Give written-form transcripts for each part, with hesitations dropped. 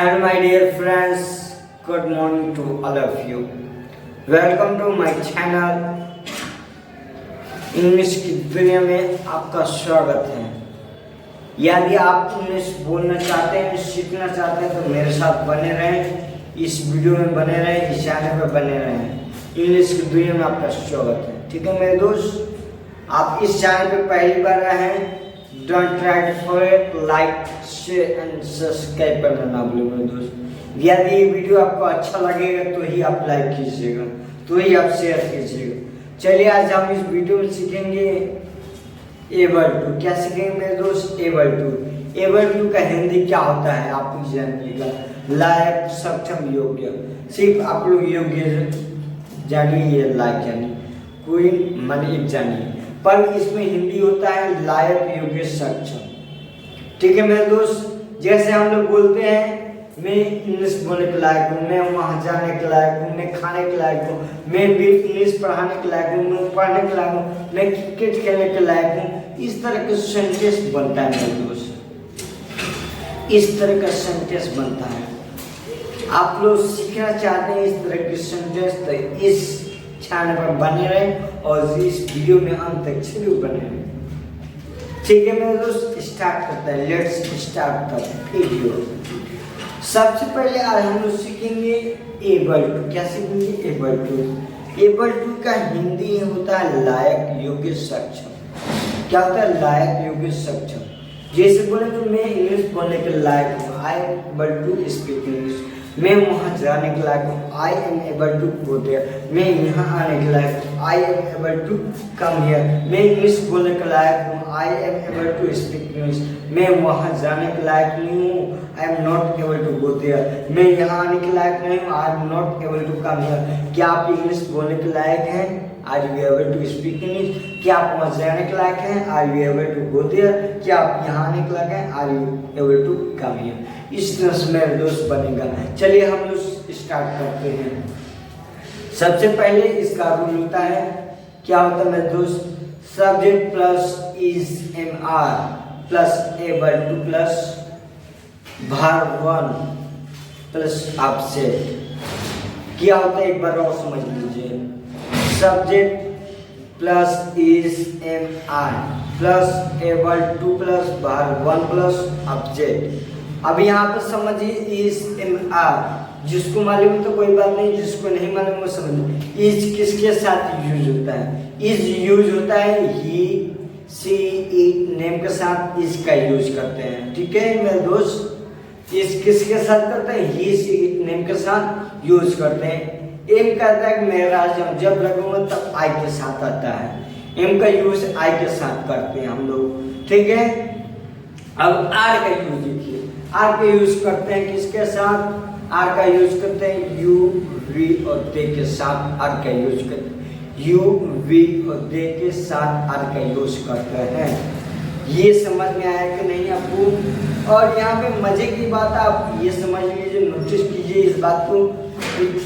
Hello my dear friends, good morning to all of you. Welcome to my channel. English की दुनिया में आपका स्वागत है। यदि आप इंग्लिश बोलना चाहते हैं, सीखना चाहते हैं तो मेरे साथ बने रहें, इस वीडियो में बने रहें, इस चैनल पर बने रहें। इंग्लिश की दुनिया में आपका स्वागत है। ठीक है मेरे दोस्त, आप इस चैनल पे पहली बार आए हैं, don't try to forget like share and subscribe करना ना भूलें मेरे दोस्त। यदि ये वीडियो आपको अच्छा लगेगा तो ही आप लाइक कीजिएगा, तो ही आप शेयर कीजिएगा। चलिए आज हम इस वीडियो में सीखेंगे एबल टू। क्या सीखेंगे मेरे दोस्त? Able to. एबल टू का हिंदी क्या होता है आप जानिएगा। लायक, सक्षम, योग्य। सिर्फ आप लोग योग्य जानिए, ये लायक जानिए, कोई मन एक जानिए, पर इसमें हिंदी होता है लायक, योग्य, सक्षम। ठीक है मेरे दोस्त, जैसे हम लोग बोलते हैं मैं इंग्लिश बोलने के लायक हूँ, मैं वहाँ जाने के लायक हूँ, मैं खाने के लायक हूँ, मैं भी इंग्लिश पढ़ाने के लायक हूँ, मैं पढ़ने के लायक हूँ, मैं क्रिकेट खेलने के लायक हूँ। इस तरह का सेंटेंस बनता है मेरे दोस्त, इस तरह का सेंटेंस बनता है। आप लोग सीखना चाहते हैं इस तरह के सेंटेंस तो इस चैनल पर बने रहें और इस वीडियो में अंत तक जरूर बने रहें। ठीक है मेरे दोस्त, स्टार्ट करते हैं। Let's start the video. सबसे पहले आज हम लोग सीखेंगे एबल टू। क्या सीखेंगे? Able to. एबल टू का हिंदी होता है लायक, योग्य, सक्षम। क्या होता है? लायक, योग्य, सक्षम। जैसे बोलेंगे मैं इंग्लिश बोलने के लायक हूँ, I am able to speak English. मैं वहाँ जाने के लायक हूँ, I am able to go there. मैं यहाँ आने के लायक हूँ, I am able to come here. मैं इंग्लिश बोलने के लायक हूँ, I am able to speak English. मैं वहाँ जाने के लायक नहीं हूँ, I am not able to go there. मैं यहाँ आने के लायक नहीं हूँ, I am not able to come here. क्या आप इंग्लिश बोलने के लायक हैं? Are you able to speak English? क्या आप वहाँ जाने के लायक हैं? Are you able to go there? क्या आप यहाँ आने के लायक हैं? Are you able to come here? इस तरह से मेरे दोस्त बनेगा। चलिए हम लोग स्टार्ट करते हैं। सबसे पहले इसका रूल होता है, क्या होता है मेरे दोस्त? Subject plus is am are plus able to plus verb one plus object. क्या होता है एक बार और समझ लीजिए। Subject plus is am are plus able to plus verb one plus object. अब यहाँ पर समझिए इज एम आर, जिसको मालूम तो कोई बात नहीं, जिसको नहीं मालूम वो समझिए। इज किसके साथ यूज होता है? इज यूज होता है ही, सी, इट, नेम के साथ इज का यूज करते हैं। ठीक है मेरे दोस्त, इज किसके साथ करते हैं? ही, सी, इट, नेम के साथ यूज करते हैं। एम कहता है कि मेरा जब लगूंगा तब आई के साथ आता है। एम का यूज आई के साथ करते हैं हम लोग। ठीक है, अब आर का यूज देखिए। आर का यूज करते हैं किसके साथ? आर का यूज करते हैं यू, वी और दे के साथ। आर का यूज करते हैं यू, वी और दे के साथ आर का यूज करते हैं। ये समझ में आया कि नहीं आपको? और यहाँ पे मजे की बात आप ये समझ लीजिए, नोटिस कीजिए इस बात को,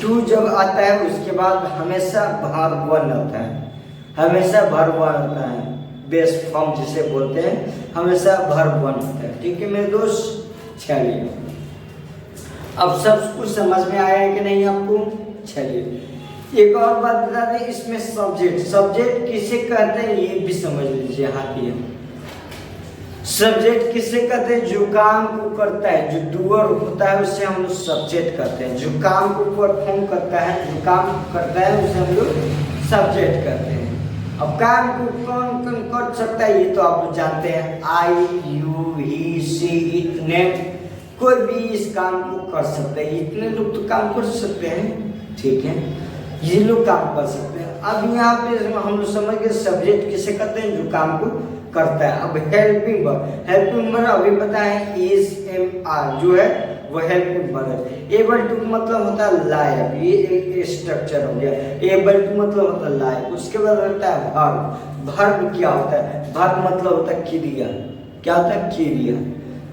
टू जब आता है उसके बाद हमेशा वर्ब वन आता है, हमेशा वर्ब वन आता है। बेस फॉर्म जिसे बोलते हैं, हमेशा वर्ब वन होता है। ठीक है मेरे दोस्त, चलिए अब सब कुछ समझ में आया है कि नहीं आपको? चलिए एक और बात बता दें, इसमें सब्जेक्ट, सब्जेक्ट किसे कहते हैं ये भी समझ लीजिए। हाथी सब्जेक्ट किसे कहते हैं? जो काम को करता है, जो डूअर होता है उसे हम लोग सब्जेक्ट कहते हैं। जो काम को परफॉर्म करता है, जो काम करता है उसे हम लोग सब्जेक्ट कहते हैं। अब काम को कौन कौन कर सकता है ये तो आप लोग जानते हैं, I, you, he, she, it, name. कोई भी इस काम को कर सकता है। इतने लोग तो काम कर सकते हैं। ठीक है, ये लोग काम कर सकते हैं। अब यहाँ पे हम लोग समझ गए सब्जेक्ट किसे कहते हैं? जो काम को करता है। अब हेल्पिंग वर्ब, हेल्पिंग वर्ब अभी पता है इज एम आर जो है वो हेल्पिंग वर्ब है। एबल टू मतलब होता है लायक, ये एक स्ट्रक्चर हो गया। एबल टू मतलब होता है लायक। उसके बाद होता है वर्ब। वर्ब क्या होता है? वर्ब मतलब होता है क्रिया। क्या होता है? क्रिया।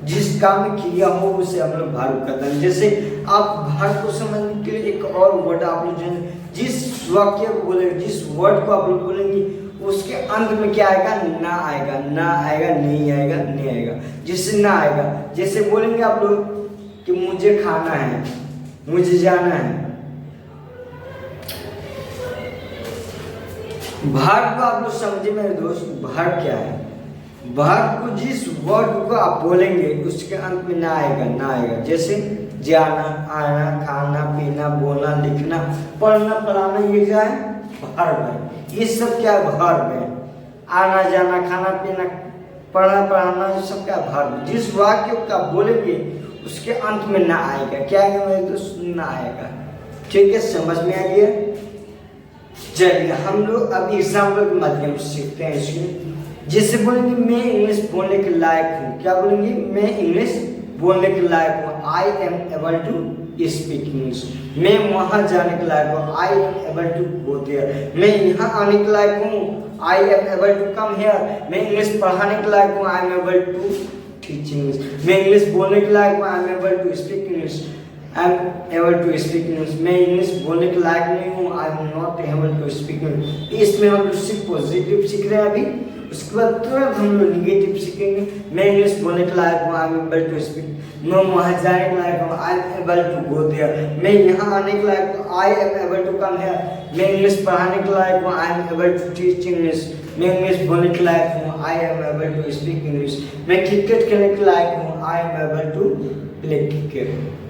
जिस काम में क्रिया हो उसे हम लोग वर्ब कहते हैं। जैसे आप वर्ब को समझने के लिए एक और वर्ड आप लोग जिस वाक्य को बोलेंगे, जिस वर्ड को आप लोग बोलेंगे उसके अंत में क्या आएगा? ना आएगा, ना आएगा, नहीं आएगा, नहीं आएगा। जिससे ना आएगा, जैसे बोलेंगे आप लोग कि मुझे खाना है, मुझे जाना है। वर्ब को आप लोग समझे मेरे दोस्त, वर्ब क्या है? वर्ब को जिस वर्ड को आप बोलेंगे उसके अंत में ना आएगा। जैसे जाना, आना, खाना, पीना, बोलना, लिखना, पढ़ना, पढ़ाना, ये क्या है? वर्ब है। ये सब क्या वर्ब है? आना, जाना, खाना, पीना, पढ़ना, पढ़ाना, ये सब क्या वर्ब। जिस वाक्य को आप बोलेंगे उसके अंत में ना आएगा। क्या आएगा मेरे दोस्त? ना आएगा। ठीक है, समझ में आ गया? चलिए हम लोग अब एग्जाम्पल के माध्यम से सीखते हैं इसको। जैसे बोलेंगे मैं इंग्लिश बोलने के लायक हूँ। क्या बोलेंगे? मैं इंग्लिश बोलने के लायक हूँ। I am able to speak English. मैं वहां जाने के लायक हूँ। I am able to go there. मैं यहाँ आने के लायक हूँ। I am able to come here. मैं इंग्लिश पढ़ाने के लायक हूँ। I am able to teach English. मैं इंग्लिश बोलने के लायक हूँ। I am able to speak English. I am able to speak English. मैं इंग्लिश बोलने के लायक नहीं हूँ। I am not able to speak English. इसमें हम लोग सिर्फ पॉजिटिव सीख रहे हैं अभी। उसके बाद तुरंत हम लोग निगेटिव सीखेंगे। मैं इंग्लिश बोलने के लायक हूँ। I am able to speak. मैं वहाँ जाने के लायक हूँ। I am able to go there. मैं यहाँ आने के लायक हूँ। I am able to come here. मैं इंग्लिश पढ़ाने के लायक हूँ। I am able to teach English. मैं इंग्लिश बोलने के लायक हूँ। I am able to speak English. मैं क्रिकेट खेलने के लायक हूँ। I am able to play cricket.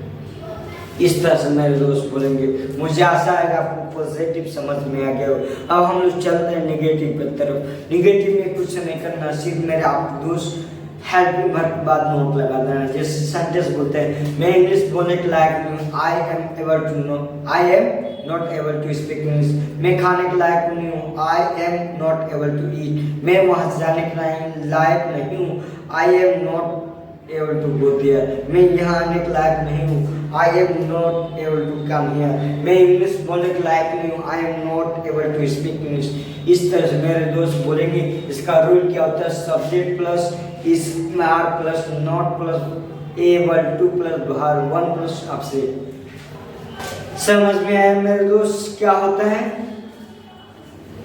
इस तरह से मेरे दोस्त बोलेंगे। मुझे आशा है आपको पॉजिटिव समझ में आ गया हो। अब हम लोग चलते हैं निगेटिव की तरफ। निगेटिव में कुछ नहीं करना, सिर्फ मेरे आप दोस्त हेल्पिंग वर्ब के बाद नोट लगा देना। जैसे सेंटेंस बोलते हैं मैं इंग्लिश बोलने के लायक नहीं हूँ। I am able to no, I am not able to speak English. मैं खाने के लायक नहीं हूँ। I am not able to eat. मैं वहाँ जाने के लायक नहीं हूँ। I am not able to go there. मैं यहाँ आने के लायक नहीं हूँ। I am not able to come here. मैं इंग्लिश बोलने के लायक नहीं हूँ। I am not able to speak English. इस तरह से मेरे दोस्त बोलेंगे। इसका रूल क्या होता है? Subject plus is are plus not plus able to plus verb one plus object. समझ में आया मेरे दोस्त क्या होता है?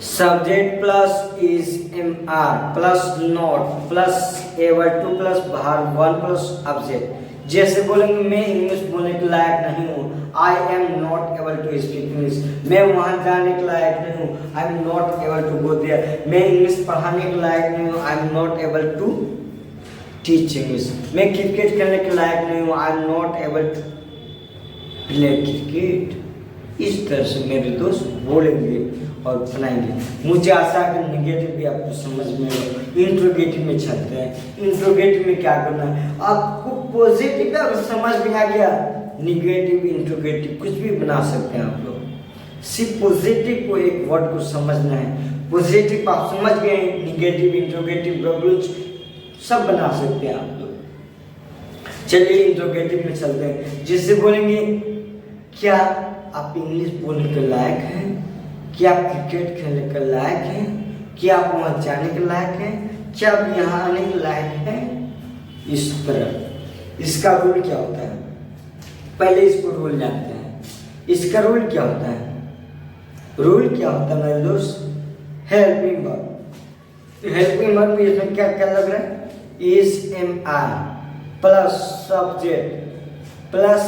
Subject plus is am are plus not plus able to plus verb one plus object. जैसे बोलेंगे मैं इंग्लिश बोलने के लायक नहीं हूँ। I am not able to speak English. मैं वहाँ जाने के लायक नहीं हूँ। I am not able to go there. मैं इंग्लिश पढ़ाने के लायक नहीं हूँ। I am not able to teach English. मैं क्रिकेट खेलने के लायक नहीं हूँ। I am not able to play cricket. इस तरह से मेरे दोस्त बोलेंगे और बनाएंगे। मुझे आशा है कि निगेटिव भी आपको समझ में हो। इंट्रोगेटिव में चलते हैं। इंट्रोगेटिव में क्या करना है? आपको पॉजिटिव का समझ में आ गया, निगेटिव इंट्रोगेटिव कुछ भी बना सकते हैं आप लोग। सिर्फ पॉजिटिव को एक वर्ड को समझना है। पॉजिटिव आप समझ गए, निगेटिव इंट्रोगेटिव वर्ब्स सब बना सकते हैं आप लोग। चलिए इंट्रोगेटिव में चलते हैं। जिससे बोलेंगे क्या आप इंग्लिश बोलने के लायक हैं? क्या आप क्रिकेट खेलने के लायक हैं? क्या आप वहाँ जाने के लायक हैं? क्या आप यहाँ आने के लायक हैं? इस तरह इसका रूल क्या होता है? पहले इसको रूल जानते हैं। इसका रूल क्या होता है? रूल क्या होता है मेरे दोस्त? Helping verb. हेल्पिंग वर्ब में इसमें क्या क्या लग रहा है? Is am are plus subject plus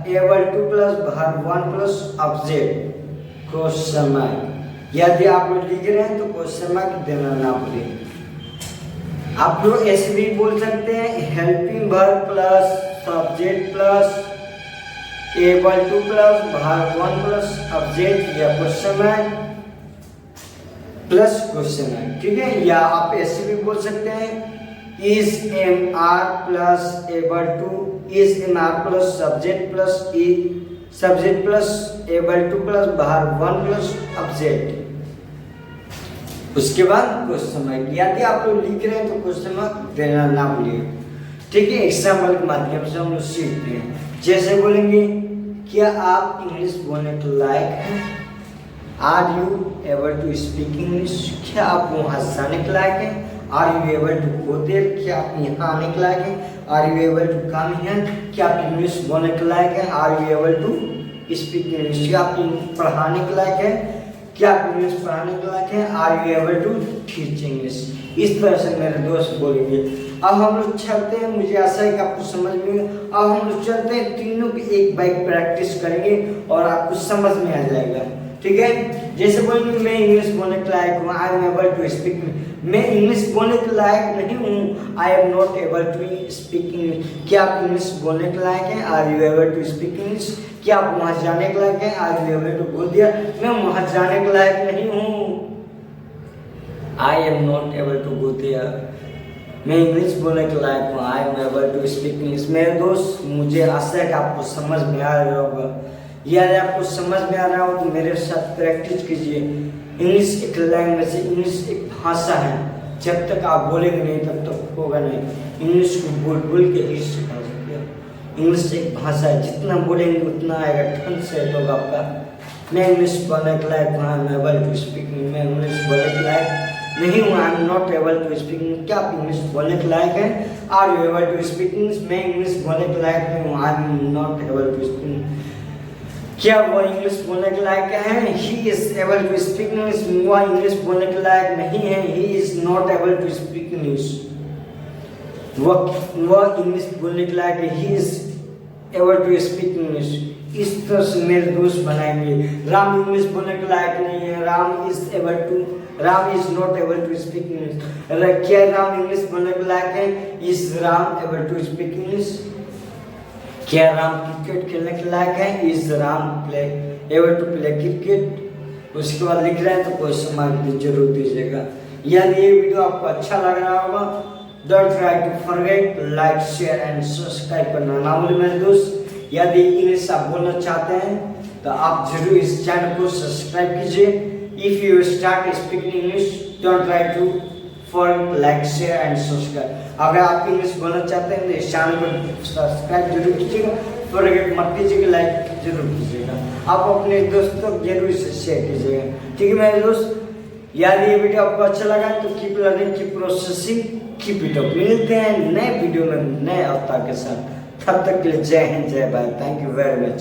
able to plus verb one plus object question mark. यदि आप लोग लिख रहे हैं तो क्वेश्चन मार्क देना ना भूलिए। आप लोग ऐसे भी बोल सकते हैं helping verb plus subject plus able to plus verb one plus object या question mark plus question mark. ठीक है, या आप ऐसे भी बोल सकते हैं is am are plus able to, is am are plus subject plus e subject plus able to plus verb one plus object. उसके बाद क्वेश्चन मार्क। यदि आप लोग लिख रहे हैं तो क्वेश्चन मार्क देना ना भूलिए। ठीक है, एग्जाम्पल के माध्यम से हम लोग सीखते हैं। जैसे बोलेंगे क्या आप इंग्लिश बोलने के लायक हैं? Are you able to speak English? क्या आप वहाँ जाने के लायक हैं? Are you able to go there? क्या आप यहाँ आने के लायक हैं? Are you able to come here? क्या आप इंग्लिश बोलने के लायक हैं? Are you able to speak English? क्या आप पढ़ाने के लायक हैं? क्या आप इंग्लिश पढ़ाने के लायक हैं? Are you able to teach English? इस तरह से मेरे दोस्त बोलेंगे। अब हम लोग चलते हैं, मुझे आशा है कि आपको समझ में। अब हम लोग चलते हैं, तीनों की एक बाइक प्रैक्टिस करेंगे और आपको समझ में आ जाएगा, ठीक है। जैसे बोलेंगे मैं इंग्लिश बोलने के लायक हूँ, I am able to speak. मैं इंग्लिश बोलने के लायक नहीं हूँ, I am not able to speak English. क्या आप इंग्लिश बोलने के लायक हैं? Are you able to speak English? क्या आप वहाँ जाने के लायक हैं? आर यू एबल टू बोल दिया मैं वहाँ जाने के लायक नहीं हूँ, I am not able to go there. मैं इंग्लिश बोलने के लायक हूँ, I am able to speak English. मेरे दोस्त, मुझे आशा है कि आपको समझ में आ रहा होगा। यदि आपको समझ में आ रहा हो तो मेरे साथ प्रैक्टिस कीजिए। इंग्लिश एक लैंग्वेज है, इंग्लिश एक भाषा है। जब तक आप बोलेंगे नहीं तब तक होगा नहीं। इंग्लिश को बोल बोल के ही सिखा सकते हैं। इंग्लिश एक भाषा है, जितना बोलेंगे उतना आएगा, ठंड से होगा आपका। मैं इंग्लिश बोलने के लायक हूँ, I am able to speak. मैं इंग्लिश बोलने के लायक नहीं हूँ, I am not able to speak. क्या आप इंग्लिश बोलने के लायक हैं? Are you able to speak English? मैं इंग्लिश बोलने के लायक नहीं हूँ, I am not able to speak. क्या वो इंग्लिश बोलने के लायक है? He is able to speak English. वह इंग्लिश बोलने के लायक नहीं है, he is not able to speak English. वह इंग्लिश बोलने के लायक है, he is able to speak English. इस तरह से मेरे दोस्त बनाएंगे। राम इंग्लिश बोलने के लायक नहीं है, Ram is not able to speak English. क्या राम इंग्लिश बोलने के लायक है? Is Ram able to speak English. क्या राम क्रिकेट खेलने के लायक है? Is Ram able to play cricket. उसके बाद लिख रहे हैं तो कोई समान जरूर दीजिएगा। यदि ये वीडियो आपको अच्छा लग रहा होगा, don't try to forget like share and subscribe करना ना भूलें मेरे दोस्त। यदि इंग्लिश आप बोलना चाहते हैं तो आप जरूर इस चैनल को सब्सक्राइब कीजिए। If you start speaking English, don't try to forget like share and subscribe. अगर आप इंग्लिश बोलना चाहते हैं तो इस चैनल को सब्सक्राइब जरूर कीजिएगा, फॉरगेट मत कीजिएगा, लाइक जरूर कीजिएगा। आप अपने दोस्तों को जरूर इसे शेयर कीजिएगा, ठीक है मेरे दोस्त। यदि ये वीडियो आपको अच्छा लगा तो keep learning, keep processing, keep it up. मिलते हैं नए वीडियो में नए अवतार के साथ। तब तक के लिए जय हिंद, जय Bharat. Thank you very much.